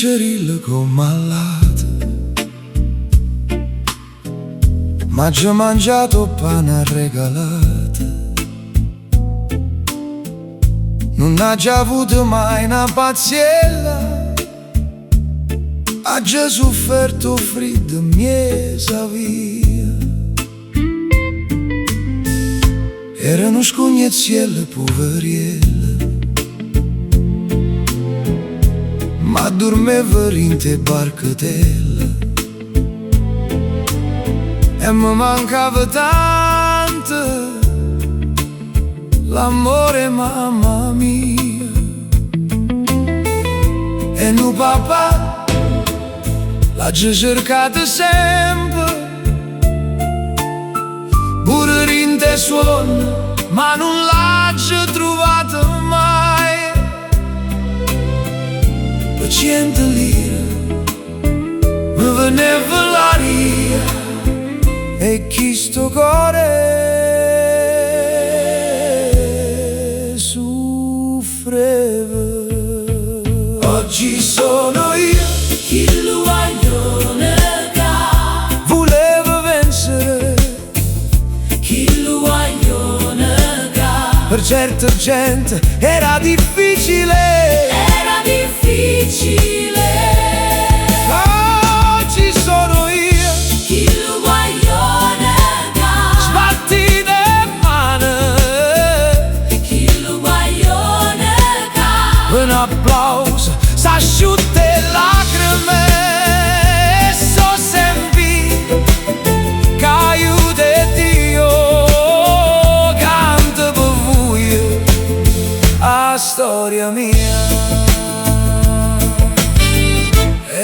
Cicerilla con malata, ma già mangiato pane regalata. Non ha già avuto mai una pazziella, ha già sofferto freddo miesa via. Erano scognezielle poverielle, ma dormeva in te barcatella. E mi mancava tanto l'amore, mamma mia. E nu papà l'ha già cercata sempre, pure in te suona, ma non l'ha già trovata mai. Per 100 lire mi veneva l'aria, e chi sto cuore soffreva. Oggi sono io Chi lo guaglione ca, voleva vincere. chi lo guaglione ca. Per certa gente era difficile. Era difficile. Oggi sono io, Chi lo guaglione ca, sbatti le mani. chi lo guaglione ca. Un applauso s'asciutta le lacrime, e so sempre che aiuta Dio, canta per voi la storia mia.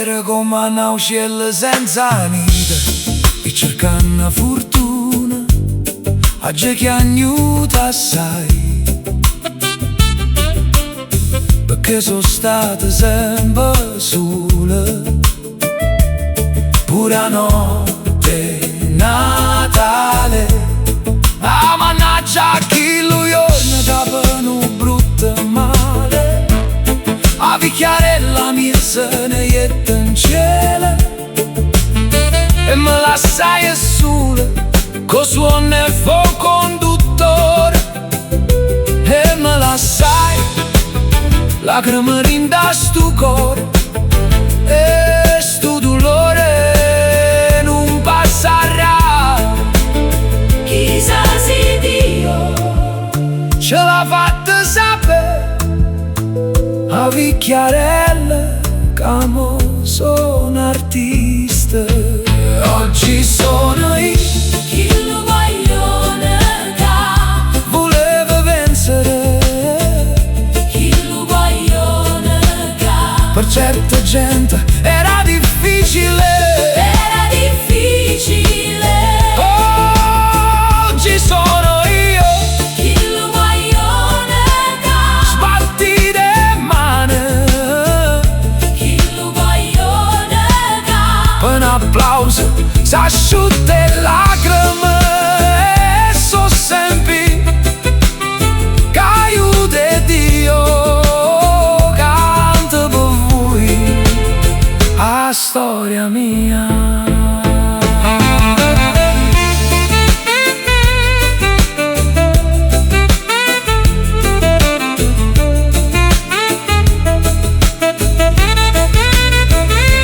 Era come una uccella senza nido, e cercando una fortuna a già che agnuta assai. Perché sono stata sempre sola, pure a notte Natale. Ah, mannaggia chi lo giorno capano brutto male, a vicchiarella mia se ne jette in cielo, e me la sai sola, co suono e fo conduttore, e me la sai lacrime rinda stu cuore, e stu dolore non passerà. Chissà se Dio Ce l'ha fatta sapere a vicchiarella che mo sono artista. Oggi sono io, chi lo guaglione ca, voleva vincere. chi lo guaglione ca. Per certa gente era difficile. Era difficile. Oggi sono io, Chi lo guaglione ca, sbatti le mani. chi lo guaglione ca. Un applauso s'asciutta le lacrime, e so sempre che aiuta Dio, canta per voi la storia mia.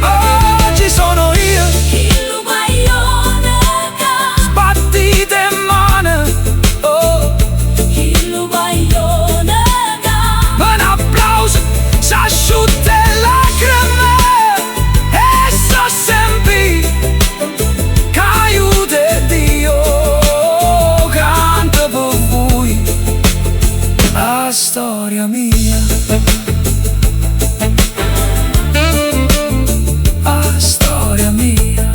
Oggi sono io, Chi lo guaglione ca, sbattite mani. Oh, chi lo guaglione ca. un applauso s'asciutta le lacrime, e so sempre che aiuta Dio, canta per voi la storia mia. La storia mia.